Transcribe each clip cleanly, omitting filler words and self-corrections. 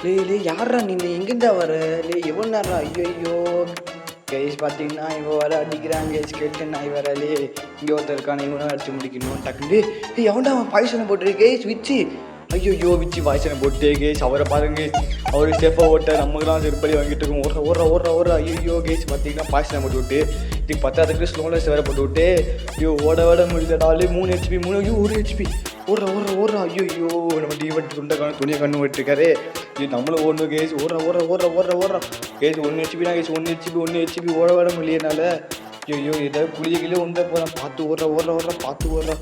யாரா நீ எங்கேருந்தா வர எவ்வளோ நேரம் ஐயோ கைஸ் பார்த்தீங்கன்னா இவன் வர அடிக்கிறாங்க ஸ்கெல்டன் நாய் வரலே இங்கே ஒருத்தர் இருக்கான இவனும் அடிச்சு முடிக்கணும் டக்குண்டு எவன்டா அவன் பாய்சனை போட்டுரு கேஸ் விச்சு ஐயோ விச்சு பாய்சனை போட்டு கேஸ் அவரை பாருங்க அவர் ஸ்டெப்பை ஓட்ட நமக்குலாம் செருப்படி வாங்கிட்டு இருக்கோம் ஓடுற ஐயோ கேஸ் பார்த்தீங்கன்னா பாய்சனை போட்டு விட்டு இதுக்கு பத்தாதுக்கு ஸ்லோனஸ் வேறு போட்டு விட்டு ஐயோ ஓட முடியலடாலே 3 HP 1 HP ஓடுறா ஐயோ நம்ம டிவெட் துண்டக்கான துணியை கண்ணு விட்டுருக்காரு இது நம்மளும் ஓடணும் கேஸ் ஓடுற கேஸ் 1 HP தான் கேஸ் 1 HP ஓட முடியனால ஐயோ ஏதாவது குளியர்களே உந்த போகிறேன் பார்த்து ஓடுற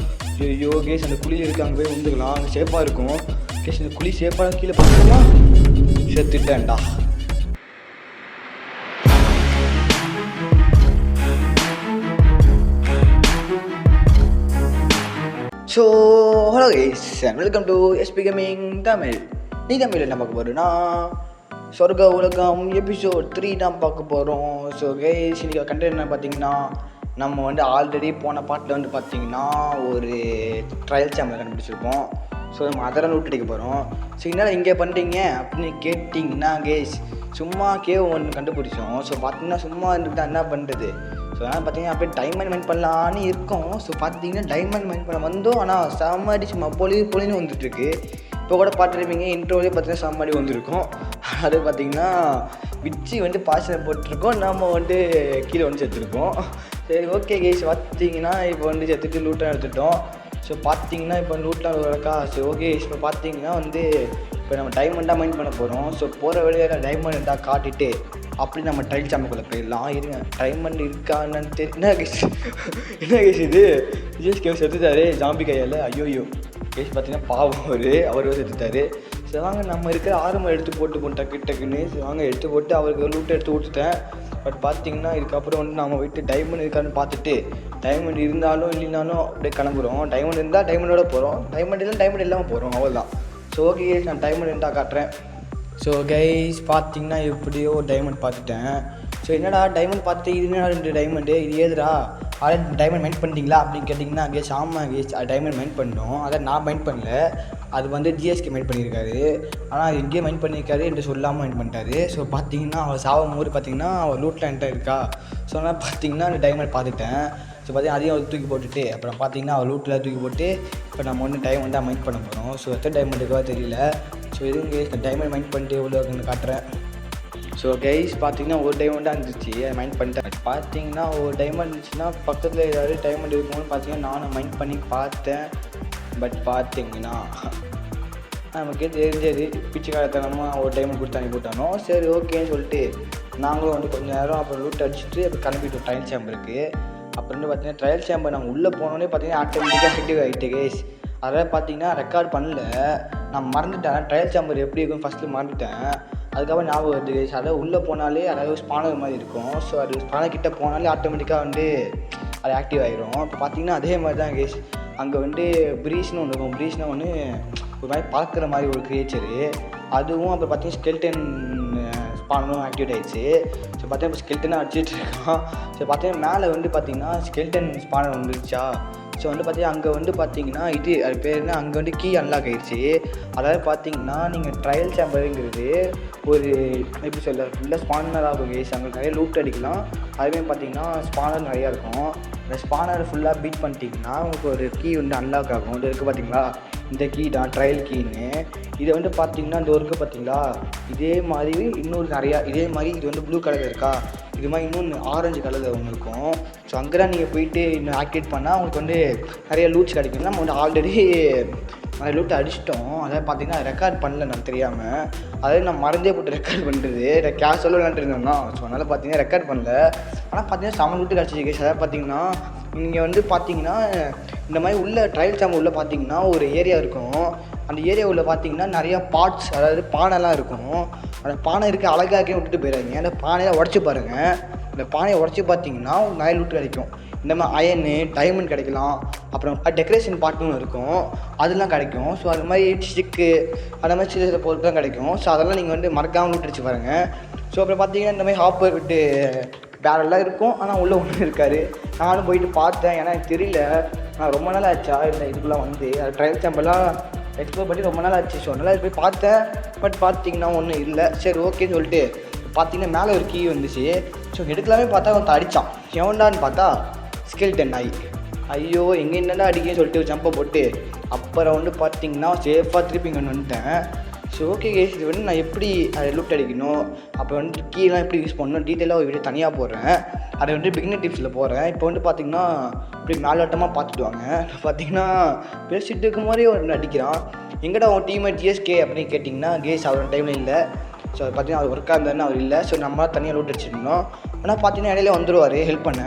ஐயோ கேஸ் அந்த குழி இருக்கு அங்கே போய் வந்துக்கலாம் அங்கே சேஃபாக இருக்கும் கேஸ் அந்த குழி சேஃபாக கீழே பார்த்துக்கலா செத்துட்டேன்டா. So hello guys and welcome to SP gaming Tamil. நீ தமிழ் என்ன பார்க்க போகிறோன்னா சொர்க்க உலகம் எபிசோட் 3 தான் பார்க்க போகிறோம். ஸோ கைஸ் இன்றைக்கி கண்டென்ட் என்ன பார்த்தீங்கன்னா நம்ம ஆல்ரெடி போன பாட்டில் பார்த்தீங்கன்னா ஒரு ட்ரையல் சேம்பர் கண்டுபிடிச்சிருப்போம். ஸோ நம்ம அதெல்லாம் லூட் அடிக்க போகிறோம். ஸோ என்னடா இங்கே பண்ணுறீங்க அப்படின்னு கேட்டிங்கன்னா கேஸ் சும்மா கேவ் ஒன்று கண்டுபிடிச்சோம். ஸோ பார்த்தீங்கன்னா சும்மா இருந்துட்டு என்ன பண்ணுறது. ஸோ அதனால் பார்த்தீங்கன்னா அப்படியே டைமண்ட் மைண்ட் பண்ணலான்னு இருக்கோம். ஸோ பார்த்தீங்கன்னா டைமண்ட் மைண்ட் பண்ண வந்தோம். ஆனால் செம்மடி சும்மா பொலின்னு வந்துட்டுருக்கு. இப்போ கூட பார்த்துருப்பீங்க இன்ட்ரோலே பார்த்தீங்கன்னா செம்மடி வந்துருக்கோம். அது பார்த்தீங்கன்னா விச்சு பாய்ச்சனை போட்டிருக்கோம். நம்ம கீழே செத்துருக்கோம். சரி ஓகே கேஸ் பார்த்தீங்கன்னா இப்போ செத்துட்டு லூட்டாக எடுத்துட்டோம். ஸோ பார்த்தீங்கன்னா இப்போ லூட்லாம் இருக்கா. ஸோ ஓகே இப்போ பார்த்தீங்கன்னா இப்போ நம்ம டைமண்டாக மைண்ட் பண்ண போகிறோம். ஸோ போகிற வழியில் டைமண்ட் இருந்தால் காட்டிட்டு அப்படி நம்ம ட்ரையல் சாம்புக்குள்ளே போயிடலாம். இருங்க டைமண்ட் இருக்கான்னு என்ன கேஸ் இது விஜய் கேஸ் செத்துட்டாரு ஜாம்பி கையால். ஐயோ கேஸ் பார்த்தீங்கன்னா பாவம் அவர் செத்துட்டாரு. சரி வாங்க நம்ம இருக்கிற ஆரம்பம் எடுத்து போட்டு டக்குன்னு வாங்க எடுத்து போட்டு அவருக்கு லூட்டை எடுத்து விட்டுட்டேன். பட் பார்த்தீங்கன்னா இதுக்கப்புறம் நம்ம போயிட்டு டைமண்ட் இருக்கான்னு பார்த்துட்டு டைமண்ட் இருந்தாலும் இல்லைனாலும் அப்படியே கிளம்புறோம். டைமண்ட் இருந்தால் டைமண்டோட போகிறோம், டைமண்ட் இல்லை டைமண்ட் இல்லாமல் போகிறோம், அவ்வளோதான். ஸோ ஓகே கேஸ் நான் டைமண்ட் இருந்தால் காட்டுறேன். ஸோ கைஸ் பார்த்தீங்கன்னா எப்படியோ டைமண்ட் பார்த்துட்டேன். ஸோ என்னடா டைமண்ட் பார்த்துட்டு இது என்ன 2 டைமண்டு இது ஏதுடா அதான் டைமண்ட் மைண்ட் பண்ணிட்டீங்களா அப்படின்னு கேட்டிங்கன்னா கேஸ் ஆமாம் கேஸ் டைமண்ட் மைண்ட் பண்ணோம். அதை நான் மைண்ட் பண்ணல, அது ஜிஎஸ்கே மைண்ட் பண்ணியிருக்காரு. ஆனால் அது எங்கேயே மைண்ட் பண்ணியிருக்காரு என்று சொல்லாமல் மைண்ட் பண்ணிட்டாரு. ஸோ பார்த்தீங்கன்னா அவர் சாகும் போது பார்த்தீங்கன்னா அவர் லூட்டில் என்கிட்ட இருக்கா. ஸோ அதனால் பார்த்தீங்கன்னா அந்த டைமண்ட் பார்த்துட்டேன். ஸோ பார்த்தீங்கன்னா அதையும் அவர் தூக்கி போட்டுட்டு அப்புறம் பார்த்தீங்கன்னா அவர் லூட்டில் தூக்கி போட்டு இப்போ நம்ம டைமண்ட் தான் மைண்ட் பண்ண போகிறோம். ஸோ எத்தனை டைமண்ட் இருக்கோ தெரியல. ஸோ இதுங்க டைமண்ட் மைண்ட் பண்ணிட்டு எவ்வளோ காட்டுறேன். ஸோ கைஸ் பார்த்தீங்கன்னா ஒரு டைமண்டாக இருந்துச்சு மைண்ட் பண்ணிட்டேன். பார்த்தீங்கன்னா ஒரு டைமண்ட் இருந்துச்சுன்னா பக்கத்தில் ஏதாவது டைமண்ட் இருக்கும்போது பார்த்தீங்கன்னா நானும் மைண்ட் பண்ணி பார்த்தேன். பட் பார்த்தீங்கன்னா நமக்கே தெரிஞ்சது பிச்சைக்காரத்தனமாக ஒரு டைமண்ட் கொடுத்து அனுப்பி போட்டானோ. சரி ஓகேன்னு சொல்லிட்டு நாங்களும் கொஞ்சம் நேரம் அப்புறம் லூட் அடிச்சுட்டு அப்புறம் கிளம்பிட்டோம் ட்ரையல் சேம்பருக்கு. அப்புறம் பார்த்தீங்கன்னா ட்ரையல் சேம்பர் நாங்கள் உள்ளே போனோன்னே பார்த்தீங்கன்னா ஆட்டோமேட்டிக்காக ஆக்டிவ் ஆகிட்டு கேஸ். அதாவது பார்த்தீங்கன்னா ரெக்கார்ட் பண்ணல, நான் மறந்துட்டேன் ட்ரையல் சேம்பர் எப்படி இருக்குன்னு ஃபஸ்ட்டு மறந்துட்டேன். அதுக்கப்புறம் ஞாபகம் வருது கேஸ். அதாவது உள்ளே போனாலே அதாவது ஸ்பானர் மாதிரி இருக்கும். ஸோ அது ஸ்பானர் கிட்டே போனாலே ஆட்டோமேட்டிக்காக அது ஆக்டிவ் ஆகிரும். இப்போ பார்த்தீங்கன்னா அதே மாதிரி தான் கேஸ். அங்கே ப்ரீஸ்னு ஒன்று இருக்கும். ப்ரீஸ்னா ஒரு மாதிரி பார்க்குற மாதிரி ஒரு கிரியேச்சரு, அதுவும் அப்புறம் பார்த்தீங்கன்னா ஸ்கெல்டன் ஸ்பானரும் ஆக்டிவேட் ஆகிடுச்சு. ஸோ பார்த்தீங்கன்னா இப்போ ஸ்கெல்டனாக அடிச்சிட்டு இருக்கான். ஸோ பார்த்தீங்கன்னா மேலே பார்த்தீங்கன்னா ஸ்கெல்டன் ஸ்பானர் வந்துருச்சா. ஸோ பார்த்தீங்கன்னா அங்கே பார்த்தீங்கன்னா இது அது பேர் என்ன அங்கே கீ அன்லாக் ஆகிடுச்சு. அதாவது பார்த்தீங்கன்னா நீங்கள் ட்ரையல் சேம்பருங்கிறது ஒரு எப்படி சொல்ல ஃபுல்லாக ஸ்பானராக இருக்கும் கேஸ். அங்கே நிறைய லூட் அடிக்கலாம். அதுவே பார்த்தீங்கன்னா ஸ்பானர் நிறையா இருக்கும். அந்த ஸ்பானர் ஃபுல்லாக பீட் பண்ணிட்டீங்கன்னா உங்களுக்கு ஒரு கீ அன்லாக் ஆகும். இது இருக்குது பார்த்தீங்களா, இந்த கீ தான் ட்ரையல் கீன்னு. இதை பார்த்தீங்கன்னா இந்த ஒர்க்கு பார்த்தீங்களா இதே மாதிரி இன்னொரு நிறையா இதே மாதிரி இது ப்ளூ கலர் இருக்கா, இது மாதிரி இன்னொன்று ஆரஞ்சு கலரில் ஒன்று இருக்கும். ஸோ அங்கே தான் நீங்கள் போயிட்டு இன்னும் ஆக்டிவேட் பண்ணால் உங்களுக்கு நிறைய லூட்ஸ் கிடைக்கும். நம்ம ஆல்ரெடி நிறைய லூட்டை அடிச்சிட்டோம். அதாவது பார்த்தீங்கன்னா ரெக்கார்ட் பண்ணல நான் தெரியாமல், அதாவது நான் மறந்தே போட்டு ரெக்கார்ட் பண்ணுறது கேஷுவலாக விளாண்டுருந்தோம்னா. ஸோ அதனால் பார்த்தீங்கன்னா ரெக்கார்ட் பண்ணல. ஆனால் பார்த்தீங்கன்னா செம லூட்டு கிடச்சிச்சு கேஸ். அதாவது பார்த்தீங்கன்னா நீங்கள் பார்த்தீங்கன்னா இந்த மாதிரி உள்ள ட்ரையல் சேம்பர் உள்ள பார்த்தீங்கன்னா ஒரு ஏரியா இருக்கும். அந்த ஏரியாவில் பார்த்தீங்கன்னா நிறையா பார்ட்ஸ் அதாவது பானைலாம் இருக்கும். அந்த பானை இருக்க அழகாக்கே விட்டுட்டு போயிடாதீங்க. அந்த பானையை உடச்சி பாருங்கள். இந்த பானையை உடச்சி பார்த்தீங்கன்னா நிறைய லூட்டு கிடைக்கும். இந்த மாதிரி அயனு டைமண்ட் கிடைக்கலாம். அப்புறம் டெக்கரேஷன் பார்ட்டும் இருக்கும், அதெல்லாம் கிடைக்கும். ஸோ அது மாதிரி ஸ்டிக்கு அந்த மாதிரி சில பொருட்கள்லாம் கிடைக்கும். ஸோ அதெல்லாம் நீங்கள் மறக்காமல் லூட் அடிச்சு பாருங்கள். ஸோ அப்புறம் பார்த்தீங்கன்னா இந்த மாதிரி ஹாப்பர் விட்டு வேறெல்லாம் இருக்கும். ஆனால் உள்ளே ஒன்றும் இருக்காது. நானும் போயிட்டு பார்த்தேன், ஏன்னா எனக்கு தெரியல. நான் ரொம்ப நாள் ஆச்சா இந்த இதுக்குள்ளே அது ட்ரையல் சேம்பர்லாம் எக்ஸ்ப்ளோர் பண்ணி ரொம்ப நாள் ஆச்சு. ஸோ அதனால் போய் பார்த்தேன். பட் பார்த்தீங்கன்னா ஒன்றும் இல்லை. சரி ஓகேன்னு சொல்லிட்டு பார்த்தீங்கன்னா மேலே ஒரு கீ வந்துச்சு. ஸோ எடுக்கலாமே பார்த்தா அவன் அடித்தான். எவன்டான்னு பார்த்தா ஸ்கெல்டன் நாய். ஐயோ எங்கே என்னடா அடிக்கன்னு சொல்லிட்டு ஜம்பை போட்டு அப்புறம் வந்து பார்த்தீங்கன்னா சேஃபாக திருப்பி இங்கே வந்துட்டேன். ஸோ ஓகே கேஸ், இது வந்து நான் எப்படி அதை லூட் அடிக்கணும், அப்புறம் வந்து கீலாம் எப்படி யூஸ் பண்ணணும் டீட்டெயிலாக ஒரு வீடியோ தனியாக போடுறேன். அதை வந்து பிகினர் டிப்ஸில் போடுறேன். இப்போ வந்து பார்த்தீங்கன்னா இப்படி மேலோட்டமாக பார்த்துட்டு வாங்க. பார்த்தீங்கன்னா பேசிட்டு இருக்கும் போதே ஒரு அடிக்கிறான். எங்கடா உன் டீம்மேட் ஜிஎஸ்கே அப்படின்னு கேட்டிங்கன்னா கேஸ் அவர் டைமில் இல்லை. ஸோ அது பார்த்தீங்கன்னா அவர் ஒர்க்காக இருந்தாருன்னு அவர் இல்லை. ஸோ நம்ம தனியாக லூட் அடிச்சிருந்தோம். ஆனால் பார்த்தீங்கன்னா இடையில வந்துடுவார் ஹெல்ப் பண்ண.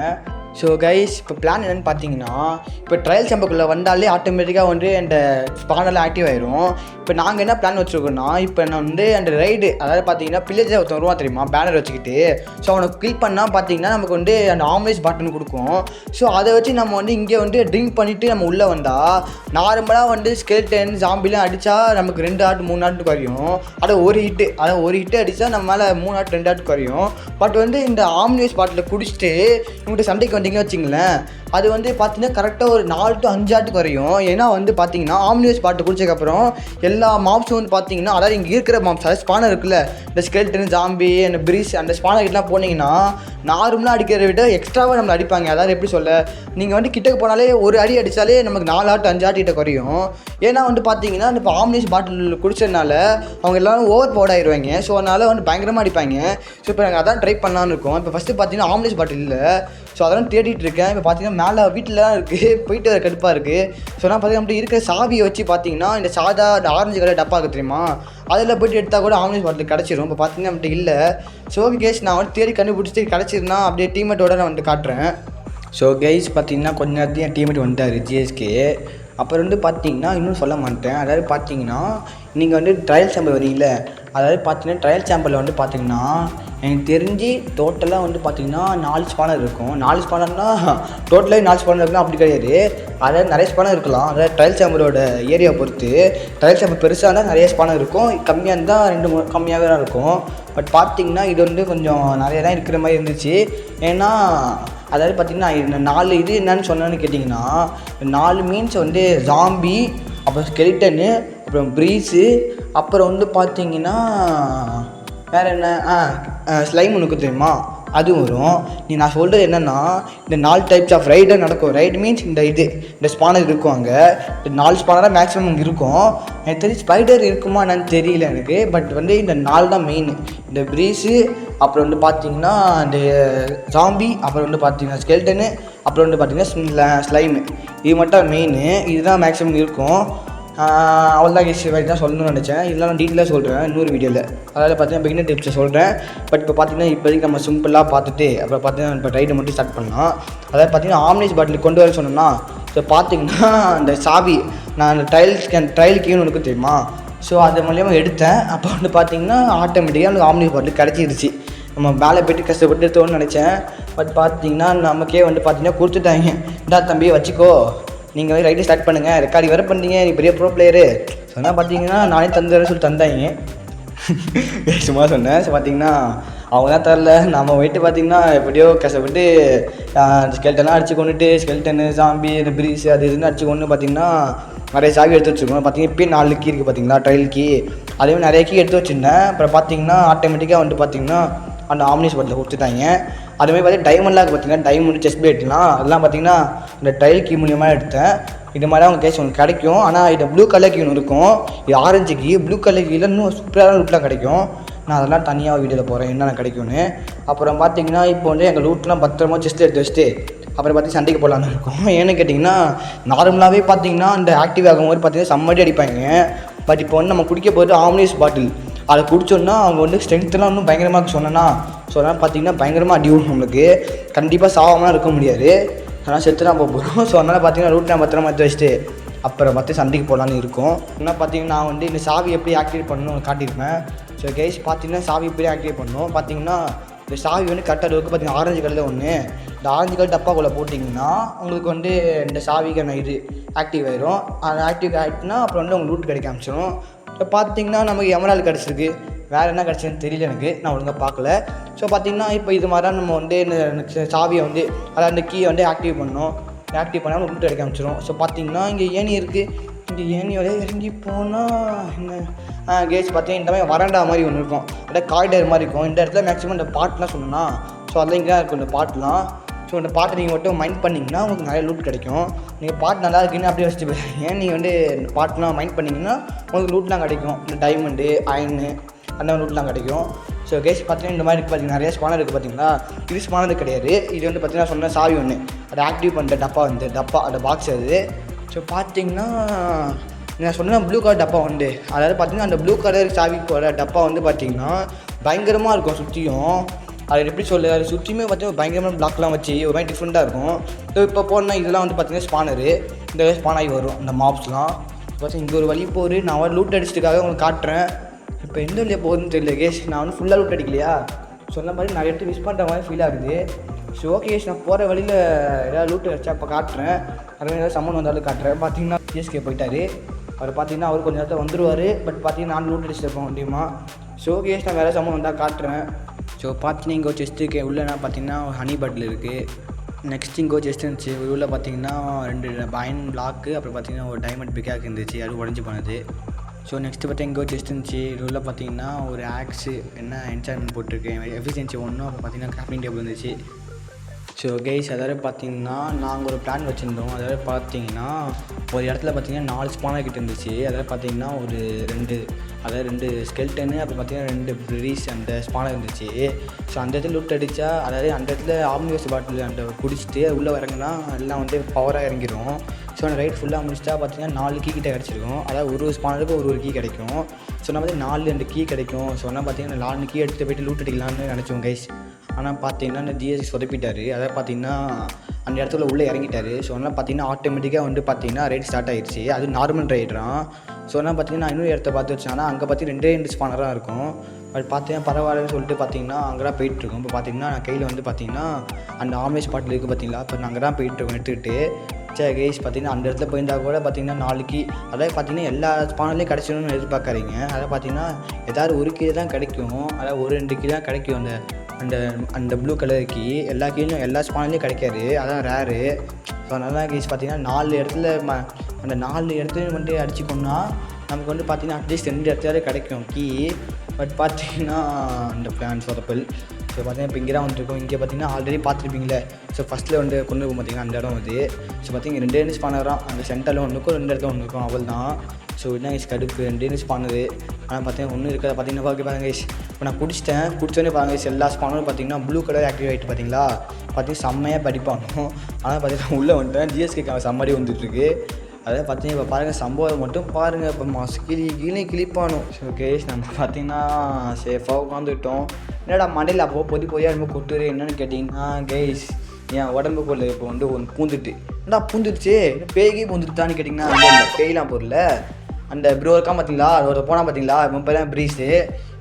ஸோ கைஸ், இப்போ பிளான் என்னென்னு பார்த்தீங்கன்னா, இப்போ ட்ரையல் சேம்புக்குள்ளே வந்தாலே ஆட்டோமேட்டிக்காக வந்து அந்த ஸ்பானெல்லாம் ஆக்டிவ் ஆயிரும். இப்போ நாங்கள் என்ன பிளான் வச்சுருக்கோன்னா, இப்போ நான் வந்து அந்த ரைடு, அதாவது பார்த்தீங்கன்னா பில்லேஜர் ஒருத்தன் வருவான் தெரியுமா, பேனர் வச்சுக்கிட்டு. ஸோ அவனை கில் பண்ணால் பார்த்தீங்கன்னா நமக்கு வந்து அந்த ஆம்லேஜ் பட்டன் கொடுக்கும். ஸோ அதை வச்சு நம்ம வந்து இங்கே வந்து ட்ரிங்க் பண்ணிவிட்டு நம்ம உள்ளே வந்தால் நார்மலாக வந்து ஸ்கெல்டன் ஜாம்பிலாம் அடித்தா நமக்கு 2 ஆட் 3 ஆட்டு குறையும். ஒரு ஹிட்டு அடித்தா நம்ம மேலே 3 ஆட் 2 ஆட்டு குறையும். பட் வந்து இந்த ஆம்லேஜ் பாட்டில் குடிச்சிட்டு இவங்கள்ட்ட சண்டைக்கு வச்சிங்களேன், அது வந்து பார்த்தீங்கன்னா கரெக்டாக ஒரு 4 to 5 ஆட்டு குறையும். ஏன்னா வந்து பார்த்தீங்கன்னா ஆம்னியஸ் பாட்டு குடிச்சதுக்கப்புறம் எல்லா மாப்ஸும் வந்து பார்த்தீங்கன்னா, அதாவது இங்கே இருக்கிற மாப்ஸ், அதாவது ஸ்பானர் இருக்குல்ல, இந்த ஸ்கெல்டன் ஜாம்பி அந்த பிரீஸ் அந்த ஸ்பானர் கிட்டலாம் போனீங்கன்னா நார்மலாக அடிக்கிறத விட எக்ஸ்ட்ராவாக நம்மளை அடிப்பாங்க. அதாவது எப்படி சொல்ல, நீங்கள் வந்து கிட்டக்கு போனாலே ஒரு அடி அடித்தாலே நமக்கு 4 ஆட்டு 5 ஆட்டு கிட்ட குறையும். ஏன்னா வந்து பார்த்தீங்கன்னா இப்போ ஆம்னியஸ் பாட்டில் குடிச்சதுனால அவங்க எல்லோரும் ஓவர் பவர் ஆயிடுவாங்க. ஸோ அதனால் வந்து பயங்கரமாக அடிப்பாங்க. ஸோ இப்போ நாங்கள் அதான் ட்ரை பண்ணலான்னு இருக்கோம். இப்போ ஃபஸ்ட்டு பார்த்தீங்கன்னா ஆம்னியஸ் பாட்டில் இல்லை. ஸோ அதெல்லாம் தேடிட்டு இருக்கேன். இப்போ பார்த்தீங்கன்னா மேலே வீட்டில் தான் இருக்குது, போயிட்டு வர கடுப்பாக இருக்குது. ஸோ நான் பார்த்தீங்கன்னா இருக்கிற சாவியை வச்சு பார்த்தீங்கன்னா இந்த சாதா இந்த ஆரஞ்சு கலர் டப்பா இருக்குது தெரியுமா, அதில் போய்ட்டு எடுத்தால் கூட ஆம்லேஜ் பாட்டில் கிடச்சிரும். இப்போ பார்த்தீங்கன்னா நம்மகிட்ட இல்லை. ஸோ ஓகே கேஸ், நான் வந்து தேடி கண்டுபிடிச்சிட்டு கிடச்சிருந்தா அப்படியே டீமேட்டோட நான் வந்து காட்டுறேன். ஸோ கைஸ் பார்த்தீங்கன்னா கொஞ்ச நேரத்தையும் என் டீமேட் வந்துட்டார் ஜிஎஸ்கே. அப்புறம் வந்து பார்த்தீங்கன்னா இன்னும் சொல்ல மாட்டேன். அதாவது பார்த்தீங்கன்னா நீங்கள் வந்து ட்ரையல் சாம்பிள் வரீங்கள, அதாவது பார்த்தீங்கன்னா ட்ரையல் சாம்பிளில் வந்து பார்த்தீங்கன்னா எனக்கு தெரிஞ்சு டோட்டலாக வந்து பார்த்தீங்கன்னா 4 ஸ்பானர் இருக்கும். 4 ஸ்பானர்னா டோட்டலாக 4 ஸ்பானர் இருக்குன்னா அப்படி கிடையாது. அதாவது நிறைய ஸ்பானர் இருக்கலாம். அதாவது ட்ரையல் சாம்பிளோட ஏரியா பொறுத்து. ட்ரையல் சாம்பிள் பெருசாக இருந்தால் நிறைய ஸ்பானர் இருக்கும், கம்மியாக இருந்தால் 2 கம்மியாகவே தான் இருக்கும். பட் பார்த்தீங்கன்னா இது வந்து கொஞ்சம் நிறைய தான் இருக்கிற மாதிரி இருந்துச்சு. ஏன்னா அதாவது பார்த்திங்கன்னா இந்த 4 இது என்னன்னு சொன்னேன்னு கேட்டிங்கன்னா, 4 மீன்ஸ் வந்து ஜாம்பி, அப்புறம் ஸ்கெலிட்டனு, அப்புறம் ப்ரீஸு, அப்புறம் வந்து பார்த்திங்கன்னா வேறு என்ன ஸ்லைம் ஒன்று தெரியுமா, அது வரும். நான் சொல்கிறது என்னென்னா, இந்த 4 டைப்ஸ் ஆஃப் ரைடாக நடக்கும். ரைடு மீன்ஸ் இந்த ஸ்பானர் இருக்கும். அங்கே இந்த 4 ஸ்பானராக மேக்ஸிமம் இங்கே இருக்கும். எனக்கு தெரிஞ்சு ஸ்பைடர் இருக்குமா என்னன்னு தெரியல எனக்கு. பட் வந்து இந்த 4 தான் மெயின். இந்த ப்ரீஸு, அப்புறம் வந்து பார்த்திங்கன்னா இந்த ஜாம்பி, அப்புறம் வந்து பார்த்திங்கன்னா ஸ்கெல்டனு, அப்புறம் வந்து பார்த்திங்கன்னா ஸ்லைமு. இது மட்டும் மெயின். இதுதான் மேக்ஸிமம் இருக்கும். அவ்வளோதான் கேஸ், வரைக்கும் தான் சொல்லணும்னு நினச்சேன். இதெல்லாம் நான் டீட்டெயிலாக சொல்கிறேன் இன்னொரு வீடியோவில். அதாவது பார்த்தீங்கன்னா பிகினர் டிப்ஸை சொல்கிறேன். பட் இப்போ பார்த்தீங்கன்னா இப்போதைக்கு நம்ம சிம்பிளாக பார்த்துட்டு அப்புறம் பார்த்தீங்கன்னா இப்போ ரைடை மட்டும் ஸ்டார்ட் பண்ணலாம். அதாவது பார்த்தீங்கன்னா ஆம்லேஜ் பாட்டில் கொண்டு வர சொன்னோம்னா, ஸோ பார்த்தீங்கன்னா அந்த சாவி நான் அந்த ட்ரையல் கீன்னு ஒன்று தெரியுமா, ஸோ அது மூலியமாக எடுத்தேன். அப்போ வந்து பார்த்தீங்கன்னா ஆட்டோமேட்டிக்காக எனக்கு ஆம்லேஜ் பாட்டில் கிடச்சிருச்சு. நம்ம வேலை போய்ட்டு கஷ்டப்பட்டு எடுத்தோன்னு நினச்சேன். பட் பார்த்தீங்கன்னா நமக்கே வந்து பார்த்தீங்கன்னா கொடுத்துட்டாங்க, இந்தா தம்பியை வச்சுக்கோ, நீங்கள் வந்து ரைட்டு ஸ்டார்ட் பண்ணுங்கள், ரெக்கார்டி வர பண்ணிட்டீங்க, நீ பெரிய ப்ரோ பிளேயரு சொன்னால் பார்த்தீங்கன்னா நானே தந்துடுறேன்னு சொல்லி தந்தாங்க. சும்மா சொன்னேன். ஸோ பார்த்தீங்கன்னா அவங்க தான் தரல. நம்ம போய்ட்டு பார்த்தீங்கன்னா எப்படியோ கஷ்டப்பட்டு ஸ்கெல்டன்லாம் அடிச்சு கொண்டுட்டு ஸ்கெல்டனு ஜாம்பி இந்த பிரீஸ் அது இதுன்னு அடிச்சு கொண்டு பார்த்தீங்கன்னா நிறைய சாவி எடுத்து வச்சுருக்கோம். பார்த்தீங்கன்னா இப்போயும் 4 கீ இருக்குது பார்த்தீங்களா, ட்ரையல் கீ. அதேமாதிரி நிறைய கீ எடுத்து வச்சுருந்தேன். அப்புறம் பார்த்தீங்கன்னா ஆட்டோமேட்டிக்காக வந்து பார்த்தீங்கன்னா அந்த ஆம்னியஸ் பாட்டில் கொடுத்துட்டாங்க. அதுமாதிரி பார்த்தீங்கன்னா டைமண்ட்லாம் பார்த்தீங்கன்னா டைமண்ட் செஸ்ட் பிளேட்லாம் அதெல்லாம் பார்த்தீங்கன்னா இந்த ட்ரையல் கீ மூலியமாக எடுத்தேன். இது மாதிரி அவங்க கேஸ் ஒன்று கிடைக்கும். ஆனால் இது ப்ளூ கலர் கீ ஒன்று இருக்கும், இது ஆரஞ்சு கீ. ப்ளூ கலர் கீயில் இன்னும் சூப்பரான லூட்லாம் கிடைக்கும். நான் அதெல்லாம் தனியாக வீடியோவில் போகிறேன் என்னென்ன கிடைக்கும்னு. அப்புறம் பார்த்தீங்கன்னா இப்போ வந்து எங்கள் லூட்லாம் பத்திரமா செஸ்ட்டில் எடுத்து வச்சுட்டு அப்புறம் பார்த்தீங்கன்னா சண்டைக்கு போகலான்னு இருக்கும். ஏன்னு கேட்டிங்கன்னா நார்மலாகவே பார்த்தீங்கன்னா இந்த ஆக்டிவ் ஆகும்போது பார்த்தீங்கன்னா செம்மடி அடிப்பாங்க. பட் இப்போ வந்து நம்ம குடிக்க போகிறது ஆம்னியஸ் பாட்டில், அதை குடிச்சோன்னா அவங்க வந்து ஸ்ட்ரென்த்லாம் இன்னும் பயங்கரமாக சொன்னேன்னா, ஸோ அதனால் பார்த்தீங்கன்னா பயங்கரமாக அடி விடும் நம்மளுக்கு. கண்டிப்பாக சாவாமலாம் இருக்க முடியாது, அதனால் செத்து தான் போக போகிறோம். ஸோ அதனால் பார்த்தீங்கன்னா ரூட் நான் பத்திரமா எடுத்து வச்சுட்டு அப்புறம் பார்த்து சண்டைக்கு போகலான்னு இருக்கும். இன்னும் பார்த்தீங்கன்னா நான் வந்து இந்த சாவி எப்படி ஆக்டிவேட் பண்ணணும்னு காட்டியிருப்பேன். ஸோ கைஸ் பார்த்தீங்கன்னா சாவி எப்படி ஆக்டிவேட் பண்ணணும் பார்த்தீங்கன்னா, இந்த சாவி வந்து கரெக்டாக இருக்குது பார்த்தீங்கன்னா ஆரஞ்சு கலரில் ஒன்று. இந்த ஆரஞ்சு கலர் டப்பாக்குள்ளே போட்டிங்கன்னா உங்களுக்கு வந்து இந்த சாவிக்கான இது ஆக்டிவ் ஆயிரும். அது ஆக்டிவ் ஆகிட்டுனா அப்புறம் வந்து உங்களுக்கு ரூட் கிடைக்க ஆரம்பிச்சிடும். இப்போ பார்த்தீங்கன்னா நமக்கு எமரால்டு கிடச்சிருக்கு, வேறு என்ன கிடச்சிதுன்னு தெரியல எனக்கு, நான் ஒழுங்காக பார்க்கல. ஸோ பார்த்தீங்கன்னா இப்போ இது மாதிரி தான் நம்ம வந்து இந்த சாவியை வந்து அதாவது அந்த கீயை வந்து ஆக்டிவ் பண்ணணும். ஆக்டிவ் பண்ணாமல் ரூட் கிடைக்க ஆரம்பிச்சிடும். ஸோ பார்த்தீங்கன்னா இங்கே ஏணி இருக்குது, இந்த ஏனியோட இறங்கி போனால் என்ன கேஸ் பார்த்தீங்கன்னா இந்த மாதிரி வராண்டா மாதிரி ஒன்று இருக்கும், அப்படியே காரிடர் மாதிரி இருக்கும். இந்த இடத்துல மேக்ஸிமம் இந்த பாட்டெலாம் சொல்லணும்னா ஸோ அதெல்லாம் இங்கே தான் இருக்கும் இந்த பாட்டெலாம். ஸோ இந்த பாட்டை நீங்கள் மட்டும் மைண்ட் பண்ணிங்கன்னா உங்களுக்கு நிறைய லூட் கிடைக்கும். நீங்கள் பாட்டு நல்லா இருக்குன்னு அப்படியே வச்சுட்டு போயிருக்கீங்க, நீங்கள் வந்து பாட்டெலாம் மைண்ட் பண்ணிங்கன்னா உங்களுக்கு லூட்லாம் கிடைக்கும். இந்த டைமண்டு அயனு அந்த மாதிரி லூட்லாம் கிடைக்கும். ஸோ கேஸ் பார்த்தீங்கன்னா இந்த மாதிரி இருக்குது பார்த்தீங்கன்னா நிறைய ஸ்பானர் இருக்குது பார்த்தீங்களா. இது ஸ்பானர் கிடையாது, இது வந்து பார்த்தீங்கன்னா சொன்ன சாவி ஒன்று அதை ஆக்டிவ் பண்ணுற டப்பா வந்து டப்பா அந்த பாக்ஸ் அது. ஸோ பார்த்தீங்கன்னா நான் சொன்ன ப்ளூ கலர் டப்பா வந்து அதாவது பார்த்தீங்கன்னா அந்த ப்ளூ கலர் சாவி போகிற டப்பா வந்து பார்த்தீங்கன்னா பயங்கரமாக இருக்கும் சுற்றியும். அது எப்படி சொல்ல அது சுற்றியுமே பார்த்தீங்கன்னா பயங்கரமான பிளாக்லாம் வச்சு ஒரு மாதிரி டிஃப்ரெண்ட்டாக இருக்கும். ஸோ இப்போ போனால் இதெல்லாம் வந்து பார்த்தீங்கன்னா ஸ்பானரு இந்த ஸ்பான் ஆகி வரும் இந்த மாப்ஸ்லாம். பார்த்தீங்கன்னா இங்கே ஒரு வழி போகுது, நான் வந்து லூட் அடிச்சதுக்காக உங்களுக்கு காட்டுறேன். இப்போ எந்த வழியாக போகுதுன்னு தெரியல கேஸ், நான் வந்து ஃபுல்லாக லூட் அடிக்கலையா சொன்ன மாதிரி நிறைய இடத்து மிஸ் பண்ணுற மாதிரி ஃபீல் ஆகுது. ஸோ ஓகே கேஸ், நான் போகிற வழியில் ஏதாவது லூட் அடிச்சா அப்போ காட்டுறேன், அது ஏதாவது சம்மன் வந்தாலும் காட்டுறேன். பார்த்தீங்கன்னா ஜிஎஸ்கே போயிட்டார், அவர் பார்த்தீங்கன்னா அவர் கொஞ்சம் நேரத்தில் வந்துடுவார். பட் பார்த்தீங்கன்னா நான் லூட் அடிச்சிருப்பேன் முடியுமா. ஸோ கேஸ் நான் வேறு சம்மன் வந்தால் காட்டுறேன். ஸோ பார்த்தீங்கன்னா இங்கே ஒரு செஸ்ட்டுக்கு உள்ளனா பார்த்தீங்கன்னா ஹனி பாட்டில் இருக்குது. நெக்ஸ்ட் இங்கே ஒரு செஸ்ட் இருந்துச்சு, ஒரு உள்ள பார்த்தீங்கன்னா 2 பயன் பிளாக்கு, அப்புறம் பார்த்தீங்கன்னா ஒரு டைமண்ட் பிக்காக் இருந்துச்சு, அது உடஞ்சி போனது. ஸோ நெக்ஸ்ட்டு பார்த்தா இங்கே ஒரு செஸ்ட் இருந்துச்சு, இது உள்ள பார்த்தீங்கன்னா ஒரு ஆக்ஸு என்ன என்சான்மெண்ட் போட்டிருக்கேன் எஃபிஷியன்சி 1, அப்புறம் பார்த்தீங்கன்னா கிராஃப்டிங் டேபிள் இருந்துச்சு. ஸோ கைஸ் அதாவது பார்த்தீங்கன்னா நாங்கள் ஒரு பிளான் வச்சுருந்தோம். அதாவது பார்த்தீங்கன்னா ஒரு இடத்துல பார்த்தீங்கன்னா 4 ஸ்பானர் கிட்ட இருந்துச்சு. அதாவது பார்த்தீங்கன்னா ஒரு 2 ஸ்கெல்டனு அப்புறம் பார்த்தீங்கன்னா 2 ப்ரீஸ் அந்த ஸ்பானர் இருந்துச்சு. ஸோ அந்த இடத்துல லூட் அடித்தா அதாவது அந்த இடத்துல ஆம்னிவர்ஸ் பாட்டில் அந்த குடிச்சிட்டு உள்ளே இறங்கினா எல்லாம் வந்து பவராக இறங்கிடும். ஸோ அந்த ரைட் ஃபுல்லாக முடிச்சிட்டா பார்த்தீங்கன்னா 4 கீ கிட்ட கிடச்சிருக்கும். அதாவது ஒரு ஸ்பானருக்கு ஒரு கீ கிடைக்கும். ஸோ நம்ம வந்து 2 கீ கிடைக்கும். ஸோ ஆனால் பார்த்தீங்கன்னா 4 கீ எடுத்து போய்ட்டு லூட் அடிக்கலான்னு நினச்சோம் கைஸ். ஆனால் பார்த்தீங்கன்னா இந்த ஜிஎஸ்சி சொதப்பிட்டார். அதாவது பார்த்தீங்கன்னா அந்த இடத்துல உள்ளே இறங்கிட்டார். ஸோ அதனால் பார்த்தீங்கன்னா ஆட்டோமேட்டிக்காக வந்து பார்த்தீங்கன்னா ரைட் ஸ்டார்ட் ஆகிடுச்சு, அது நார்மல் ரைட்றான். ஸோ அதனால் பார்த்தீங்கன்னா இன்னொரு இடத்த பார்த்து வச்சாங்கன்னா அங்கே பார்த்தீங்கன்னா 2 ஸ்பானராக இருக்கும். பட் பார்த்தீங்கன்னா பரவாயில்லன்னு சொல்லிட்டு பார்த்தீங்கன்னா அங்கே தான் போயிட்டுருக்கோம். இப்போ பார்த்தீங்கன்னா நான் கையில் வந்து பார்த்தீங்கன்னா அந்த ஆம்லேஸ் பாட்டில் இருக்குது பார்த்தீங்களா, இப்போ நான் அங்கே தான் போயிட்டுருக்கோம் எடுத்துக்கிட்டு. சரி கைஸ் பார்த்தீங்கன்னா அந்த இடத்துல போயிருந்தால் கூட பார்த்தீங்கன்னா 4 கீ அதாவது பார்த்தீங்கன்னா எல்லா ஸ்பானர்லேயும் கிடைச்சிடணும்னு எதிர்பார்க்காதீங்க. அதாவது பார்த்தீங்கன்னா ஏதாவது ஒரு கீ தான் கிடைக்கும், அதாவது 1-2 கீ தான் கிடைக்கும். அந்த அந்த ப்ளூ கலர் கீ எல்லா கீயும் எல்லா ஸ்பான்லேயும் கிடைக்காது, அதான் ரேரு. ஸோ அதனால தான் கேஸ் பார்த்தீங்கன்னா 4 இடத்துல அந்த 4 இடத்துலையும் வந்து அடிச்சுக்கோன்னா நமக்கு வந்து பார்த்தீங்கன்னா அட்லீஸ்ட் 2 இடத்துல கிடைக்கும் கீ. பட் பார்த்தீங்கன்னா அந்த பிளான் சொதப்பல். ஸோ பார்த்தீங்கன்னா இப்போ இங்கே தான் வந்துருக்கோம். இங்கே பார்த்தீங்கன்னா ஆல்ரெடி பார்த்துருப்பீங்களே. ஸோ ஃபஸ்ட்டில் வந்து கொண்டு போகும் பார்த்தீங்கன்னா அந்த இடம் வந்து. ஸோ பார்த்தீங்கன்னா 2 ஸ்பானராக அந்த சென்டரில் ஒன்று இருக்கும், 2 இடத்துல ஒன்று இருக்கும், அவள் தான். ஸோ என்ன கைஸ் கடுப்பு 2 ஸ்பானரு. ஆனால் பார்த்தீங்கன்னா ஒன்றும் இருக்காது. பார்த்தீங்கன்னா பாருங்க கைஸ், இப்போ நான் குடிச்சோன்னே பாருங்க கைஸ் எல்லா ஸ்பானரும் பார்த்தீங்கன்னா ப்ளூ கலர் ஆக்டிவ் ஆகிட்டு பார்த்தீங்களா. பார்த்தீங்கன்னா செம்மையாக படிப்பானோம். ஆனால் பார்த்தீங்கன்னா உள்ளே வந்துட்டேன் ஜிஎஸ்கே சம்மாடி வந்துட்டுருக்கு. அதாவது பார்த்தீங்கன்னா இப்போ பாருங்கள் சம்பவம் மட்டும் பாருங்கள், இப்போ கிளிப்பானோம். ஸோ கேஸ் நம்ம பார்த்தீங்கன்னா சேஃபாக உட்காந்துக்கிட்டோம். என்னடா மண்டையில் அப்போ பொதியாக என்னமோ கொட்டுரு என்னென்னு கேட்டிங்கன்னா கைஸ் என் உடம்புக்குள்ளே இப்போ வந்து ஒன்று பூந்துட்டு என்னடா பூந்துருச்சு பேய்கே பூந்துட்டான்னு கேட்டிங்கன்னா இல்லை பேய்லாம் பொருள். அந்த ப்ரோ இருக்கான் பார்த்தீங்களா, ஒரு போனால் பார்த்தீங்களா இப்போ தான் ப்ரீஸு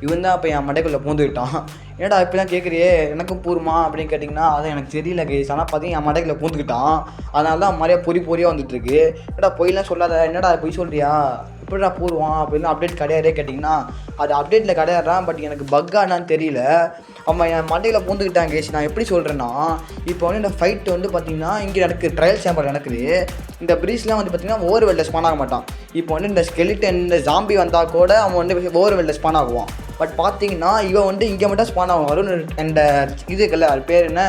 இவன் தான் இப்போ என் மண்டைக்குள்ளே பூந்துக்கிட்டான். என்னடா இப்போலாம் கேட்குறியே எனக்கும் பூருமா அப்படின்னு கேட்டிங்கன்னா அதான் எனக்கு தெரியல கைஸ். ஆனால் பார்த்தீங்கன்னா என் மண்டைக்குள்ளே பூந்துக்கிட்டான், அதனால தான் மாதிரியா பொறியாக வந்துட்டுருக்கு. என்னடா பொய்லாம் சொல்லாத, என்னடா பொய் சொல்கிறியா, எப்படிடா பூருவான் அப்படின்னு அப்டேட் கிடையாதே கேட்டிங்கன்னா அது அப்டேட்டில் கிடையாதுறான். பட் எனக்கு பக்கானான்னு தெரியல, அவன் என் மண்டையில் பூந்துக்கிட்டான் கேஸ். நான் எப்படி சொல்கிறேன்னா இப்போ வந்து இந்த ஃபைட் வந்து பார்த்திங்கன்னா இங்கே நடக்குது, ட்ரையல் சேம்பர் நடக்குது. இந்த ப்ரீஸ்லாம் வந்து பார்த்திங்கன்னா ஓவர் வெல்ல ஸ்பான் ஆக மாட்டான். இப்போ வந்து இந்த ஸ்கெலிட்டன் இந்த ஜாம்பி வந்தால் கூட அவன் வந்து ஓவர் வெல்ல ஸ்பான் ஆகுவான். பட் பார்த்தீங்கன்னா இவன் வந்து இங்கே மட்டும் ஸ்பான் ஆகும். வரும் இந்த இது இருக்குல்ல அது பேர் என்ன,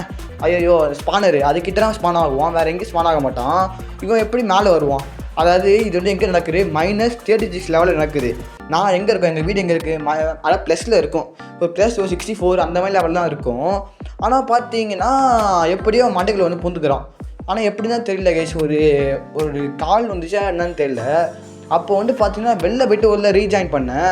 ஐயோ ஸ்பானரு, அதுக்கிட்ட தான் ஸ்பான் ஆகுவான், வேறு எங்கேயும் ஸ்பான் ஆக மாட்டான். இவன் எப்படி மேலே வருவான். அதாவது இது வந்து எங்கே நடக்குது -36 லெவலில் நடக்குது. நான் எங்கே இருக்கேன், எங்கள் வீடு எங்கே இருக்குது அதாவது ப்ளஸில் இருக்கும், இப்போ ப்ளஸ் 64 அந்த மாதிரி லெவல் தான் இருக்கும். ஆனால் பார்த்தீங்கன்னா எப்படியோ மண்டைக்குள்ள வந்து பூந்துக்கிறான். ஆனால் எப்படி தான் தெரியல கைஸ், ஒரு கால் வந்துச்சா என்னன்னு தெரியல. அப்போ வந்து பார்த்தீங்கன்னா வெளில போய்ட்டு உள்ள ரீஜாயின் பண்ணேன்.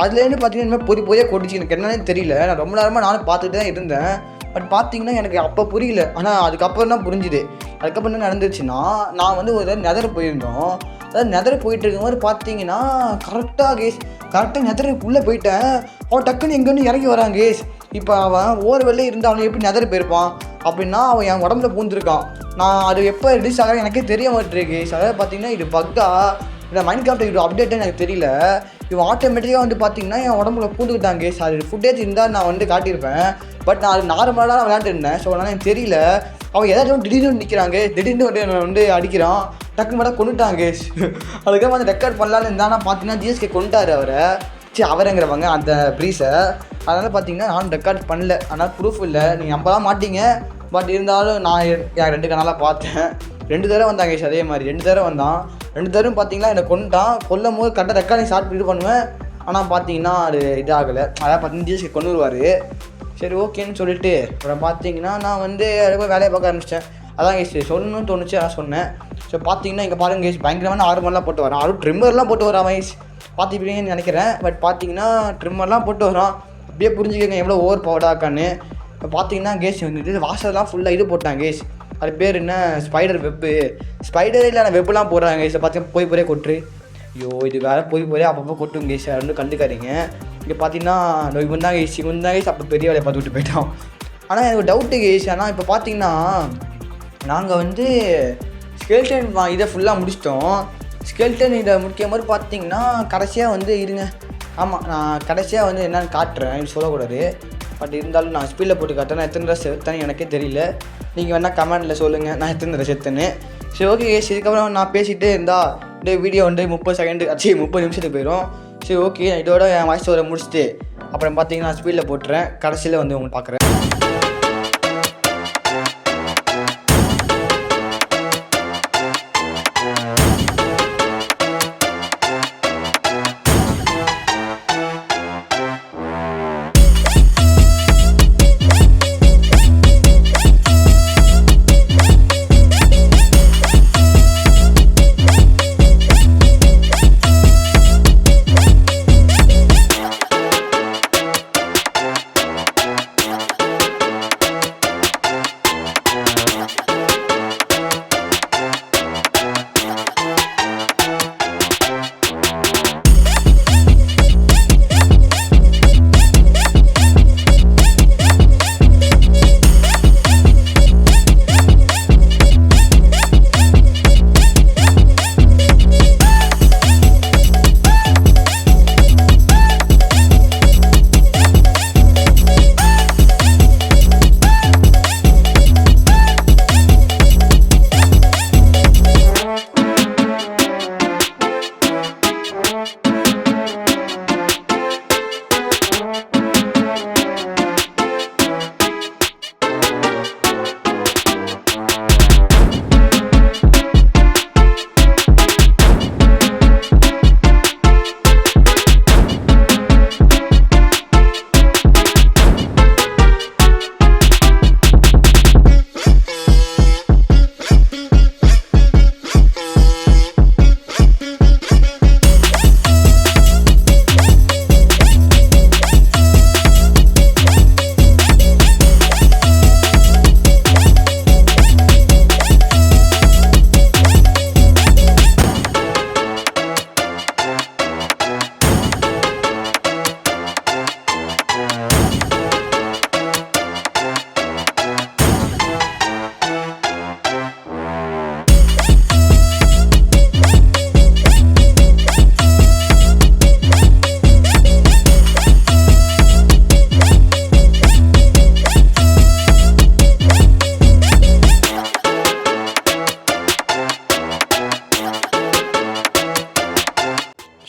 அதுலேருந்து பார்த்தீங்கன்னா இனிமேல் பொறியாக கொடிச்சு எனக்கு என்னன்னு தெரியல. நான் ரொம்ப நேரமாக நானும் பார்த்துட்டு தான் இருந்தேன். பட் பார்த்தீங்கன்னா எனக்கு அப்போ புரியல, ஆனால் அதுக்கப்புறம் தான் புரிஞ்சுது. அதுக்கப்புறம் என்ன நடந்துச்சுன்னா நான் வந்து ஒரு நெதர் போயிருந்தோம். அதாவது நெதர் போயிட்டு இருக்கும்போது பார்த்தீங்கன்னா கரெக்டாக நெதருக்குள்ளே போயிட்டேன். அவன் டக்குன்னு எங்கேன்னு இறங்கி வரான் கேஸ். இப்போ அவன் ஓரவெல்ல இருந்தால் அவன் எப்படி நெதர் போயிருப்பான் அப்படின்னா அவன் என் உடம்புல பூந்துருக்கான். நான் அது எப்போ ரிலீஸ் ஆக எனக்கே தெரிய மாட்டேருக்கு. அதாவது பார்த்தீங்கன்னா இது பக்கா இல்லை மைண்ட் கிராஃப்ட் இது அப்டேட்டு எனக்கு தெரியல. இவன் ஆட்டோமேட்டிக்காக வந்து பார்த்தீங்கன்னா என் உடம்புல பூந்துக்கிட்டாங்க கேஸ். அது ஃபுட்டேஜ் இருந்தால் நான் வந்து காட்டியிருப்பேன். பட் நான் அது நார்மலாக தான் விளையாண்டுருந்தேன். ஸோ அதனால் எனக்கு தெரியல. அவன் ஏதாச்சும் திடீர்னு நிற்கிறாங்க, திடீர்னு வந்து என்னை வந்து அடிக்கிறான், டக்கு மட்டும் கொண்டுட்டாங்க கேஸ். அதுக்கப்புறம் வந்து ரெக்கார்ட் பண்ணலான்னு இருந்தால் பார்த்தீங்கன்னா ஜிஎஸ்கே கொண்டுட்டார் அவரைங்கிறவங்க அந்த ப்ரீஸை. அதனால் பார்த்தீங்கன்னா நான் ரெக்கார்ட் பண்ணல. ஆனால் ப்ரூஃப் இல்லை, நீங்கள் நம்பலாம் மாட்டீங்க. பட் இருந்தாலும் நான் என் 2 கனாலாக பார்த்தேன். 2 தடவை வந்தாங்க கேஸ். அதே மாதிரி 2 தடவை வந்தான். 2 தடவை பார்த்தீங்கன்னா என்னை கொண்டுட்டான். கொல்லும் போது கரெக்டாக ரெக்கார்டிங் ஸ்டார்ட் இது பண்ணுவேன். ஆனால் பார்த்தீங்கன்னா அது இதாகலை. அதாவது பார்த்தீங்கன்னா ஜிஎஸ்கே கொண்டு வருவார். சரி ஓகேன்னு சொல்லிட்டு அப்புறம் பார்த்தீங்கன்னா நான் வந்து அதுக்கு வேலையை பார்க்க ஆரம்பிச்சிட்டேன். அதான் கேஸ் சொல்லணும்னு தோணுச்சு, நான் சொன்னேன். ஸோ பார்த்தீங்கன்னா இங்கே பாருங்க கேஸ், பயங்கரமான ஆர்மர்லாம் போட்டு வரான். அதுவும் ட்ரிம்மர்லாம் போட்டு வரான் கேஸ். பார்த்துப்பீங்கன்னு நினைக்கிறேன். பட் பார்த்தீங்கன்னா ட்ரிம்மர்லாம் போட்டு வரான். அப்படியே புரிஞ்சுக்கங்க எவ்வளோ ஓவர் பவர்டாக்கான்னு. இப்போ பார்த்தீங்கன்னா கேஸ் வந்துட்டு வாசல்லாம் ஃபுல்லாக இது போட்டாங்க கேஸ். அது பேர் என்ன, ஸ்பைடர் வெப்பு. ஸ்பைடரே இல்லை, நான் வெப்புலாம் போடுறாங்க கேஸ். பார்த்தீங்கன்னா போய் கொட்டுரு. ஐயோ இது வேறு போய் அப்பப்போ கொட்டும் கேஸ். ரெண்டும் கண்டுக்காதீங்க. இங்கே பார்த்தீங்கன்னா இவன் தான் கேஸ் அப்போ பெரிய வேலையை பார்த்து விட்டு போயிட்டான். ஆனால் எனக்கு ஒரு டவுட்டு கேஸ். ஆனால் இப்போ பார்த்தீங்கன்னா நாங்கள் வந்து ஸ்கெல்டன் இதை ஃபுல்லாக முடிச்சிட்டோம். ஸ்கெல்டன் இதை முடிக்கும் போது பார்த்தீங்கன்னா கடைசியாக வந்து இருங்க. ஆமாம், நான் கடைசியாக வந்து என்னென்னு காட்டுறேன், இது சொல்லக்கூடாது. பட் இருந்தாலும் நான் ஸ்பீடில் போட்டு காட்டுறேன். நான் எத்தனை தடவை செத்தேன்னு எனக்கே தெரியல. நீங்கள் வேணால் கமெண்டில் சொல்லுங்கள் நான் எத்தனை தடவை செத்தேன்னு. சரி ஓகே கேஸ், இதுக்கப்புறம் நான் பேசிகிட்டே இருந்தால் இந்த வீடியோ வந்து 30 நிமிஷத்துக்கு போயிடும். சரி ஓகே, நான் இதோட என் வாய்ஸ் ஓவரை முடிச்சுட்டு அப்புறம் பார்த்தீங்கன்னா நான் ஸ்பீடில் போட்டுறேன். கடைசியில் வந்து உங்களுக்கு பார்க்குறேன்.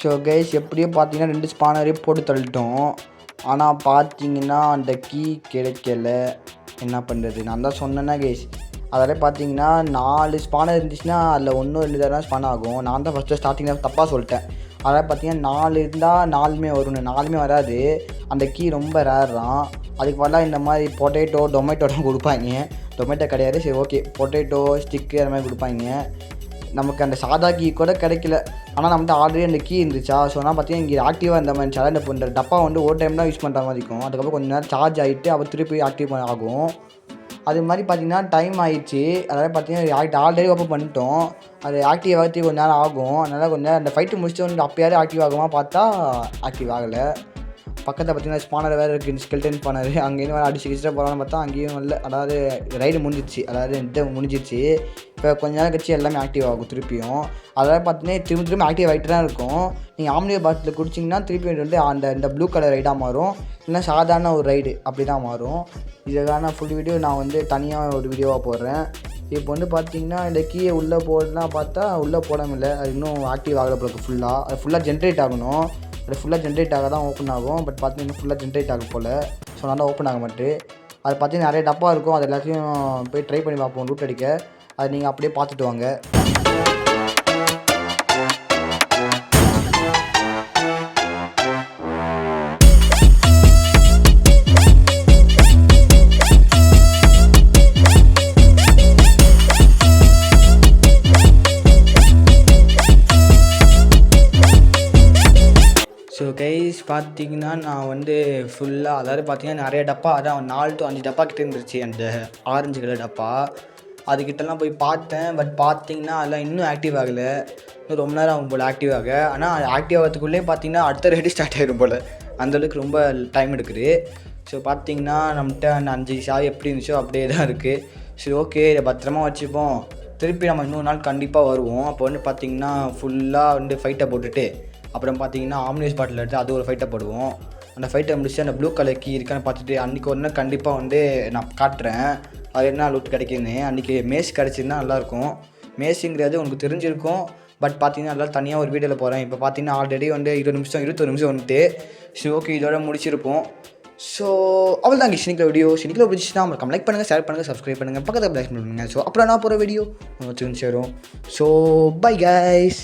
ஸோ கைஸ், எப்படியோ பார்த்தீங்கன்னா 2 ஸ்பானரையும் போட்டு தள்ளிட்டோம். ஆனால் பார்த்தீங்கன்னா அந்த கீ கிடைக்கல. என்ன பண்ணுறது, நான் தான் சொன்னேன்னா கைஸ். அதில் பார்த்தீங்கன்னா 4 ஸ்பானர் இருந்துச்சுன்னா அதில் 1-2 தான் ஸ்பான் ஆகும். நான் தான் ஃபஸ்ட்டு ஸ்டார்டிங்கில் தப்பாக சொல்லிட்டேன். அதில் பார்த்தீங்கன்னா 4 இருந்தால் 4மே வரும்னு, 4மே வராது. அந்த கீ ரொம்ப ரேர் தான். அதுக்கு பதிலாக இந்த மாதிரி பொட்டேட்டோ டொமேட்டோ தான் கொடுப்பாங்க. டொமேட்டோ கிடையாது, சரி ஓகே, பொட்டேட்டோ ஸ்டிக்கு அது மாதிரி கொடுப்பாங்க. நமக்கு அந்த சாதா கீ கூட கிடைக்கல. ஆனால் நம்மகிட்ட ஆல்ரெடி அந்த கீ இருந்துச்சா. ஸோ நான் பார்த்தீங்கன்னா இங்கே ஆக்டிவாக இருந்த மாதிரி சேலஞ்ச் பண்ணுற டப்பா வந்து ஒரு டைம் தான் யூஸ் பண்ணுற மாதிரி இருக்கும். அதுக்கப்புறம் கொஞ்சம் நேரம் சார்ஜ் ஆகிட்டு அப்புறம் திருப்பி ஆக்டிவ் ஆகும். அது மாதிரி பார்த்தீங்கன்னா டைம் ஆகிடுச்சு. அதாவது பார்த்தீங்கன்னா ஆல்ரெடி ஓப்பன் பண்ணிட்டோம். அது ஆக்டிவ் ஆகிறதுக்கு கொஞ்சம் நேரம் ஆகும். அதனால் கொஞ்சம் நேரம் அந்த ஃபைட்டு முடிச்சுட்டு வந்து அப்போயாவது ஆக்டிவ் ஆகுமா பார்த்தா ஆக்டிவ் ஆகலை. பக்கத்தில் பார்த்தீங்கன்னா ஸ்பானர் வேறு இருக்குது, ஸ்கெல்டன் ஸ்பானர். அங்கேருந்து வேறு அடிச்சு கிடிச்சிட்டு போகலான்னு பார்த்தா அங்கேயும் இல்லை. அதாவது ரைடு முடிஞ்சிச்சு, அதாவது இந்த முடிஞ்சிச்சு. இப்போ கொஞ்ச நேரம் கழிச்சு எல்லாமே ஆக்டிவ் ஆகும் திருப்பியும். அதாவது பார்த்தீங்கன்னா திரும்ப ஆக்டிவ் ஆகிட்டு தான் இருக்கும். நீங்கள் ஆம்னியோ பாட்டில் குடிச்சிங்கன்னா திருப்பி வந்து இந்த ப்ளூ கலர் ரைடாக மாறும், இல்லைனா சாதாரண ஒரு ரைடு அப்படி தான் மாறும். இதுக்கான ஃபுல் வீடியோ நான் வந்து தனியாக ஒரு வீடியோவாக போடுறேன். இப்போ வந்து பார்த்தீங்கன்னா இந்த கீயை உள்ளே போடலாம் பார்த்தா உள்ளே போட முடியல, அது இன்னும் ஆக்டிவ் ஆகலை போல ஃபுல்லாக. அது ஃபுல்லாக ஜென்ரேட் ஆகணும், அது ஃபுல்லாக ஜென்ரேட் ஆக தான் ஓப்பன் ஆகும். பட் பார்த்தீங்கன்னா ஃபுல்லாக ஜென்ரேட் ஆகும் போல், ஸோ நல்லா ஓப்பன் ஆக மாட்டேன். அது பார்த்தீங்கன்னா நிறைய டப்பா இருக்கும், அது எல்லாத்தையும் போய் ட்ரை பண்ணி பார்ப்போம் ரூட் அடிக்க. அது நீங்கள் அப்படியே பார்த்துட்டு வாங்க. ஸோ கைஸ் பார்த்தீங்கன்னா நான் வந்து ஃபுல்லாக அதாவது பார்த்தீங்கன்னா நிறைய டப்பா, அதான் 4 to 5 டப்பா கிட்டே இருந்துருச்சு அந்த ஆரஞ்சு கலர் டப்பா. அதுக்கிட்டலாம் போய் பார்த்தேன். பட் பார்த்தீங்கன்னா அதெல்லாம் இன்னும் ஆக்டிவ் ஆகலை, இன்னும் ரொம்ப நேரம் ஆகும் போல் ஆக்டிவ் ஆக. ஆனால் ஆக்டிவ் ஆகிறதுக்குள்ளே பார்த்தீங்கன்னா அடுத்த ரெடி ஸ்டார்ட் ஆகிடும் போல், அந்தளவுக்கு ரொம்ப டைம் எடுக்குது. ஸோ பார்த்தீங்கன்னா நம்மகிட்ட அந்த 5 சாவி எப்படி இருந்துச்சோ அப்படியே தான் இருக்குது. சரி ஓகே, இதை பத்திரமா வச்சுப்போம். திருப்பி நம்ம இன்னொரு நாள் கண்டிப்பாக வருவோம். அப்போ வந்து பார்த்திங்கன்னா ஃபுல்லாக வந்து ஃபைட்டை போட்டுட்டு அப்புறம் பார்த்தீங்கன்னா ஆம்னியஸ் பாட்டில் எடுத்து அது ஒரு ஃபைட்டை போடுவோம். அந்த ஃபைட்டை முடிச்சு அந்த ப்ளூ கலர் கீ இருக்கான்னு பார்த்துட்டு அன்றைக்கி ஒரு நாள் கண்டிப்பாக வந்து நான் காட்டுறேன் அது என்ன லூட் கிடைக்குன்னு. அன்றைக்கி மேஸ் கிடச்சிருந்தா நல்லாயிருக்கும். மேஸுங்கிறது உங்களுக்கு தெரிஞ்சிருக்கும், பட் பார்த்தீங்கன்னா நல்லா தனியாக ஒரு வீடியோவில் போகிறேன். இப்போ பார்த்தீங்கன்னா ஆல்ரெடி வந்து 21 நிமிஷம் வந்துட்டு. சரி ஓகே, இதோட முடிச்சிருப்போம். ஸோ அவள் தாங்க சினிக்கில் வீடியோ. சினிக்கில் பிடிச்சின்னா நம்ம லைக் பண்ணுங்கள், ஷேர் பண்ணுங்கள், சப்ஸ்கிரைப் பண்ணுங்கள், பக்கத்தில் லைக் பண்ணுங்கள். ஸோ அப்புறம் நான் போகிற வீடியோ உங்களுக்கு சேரும். So bye guys.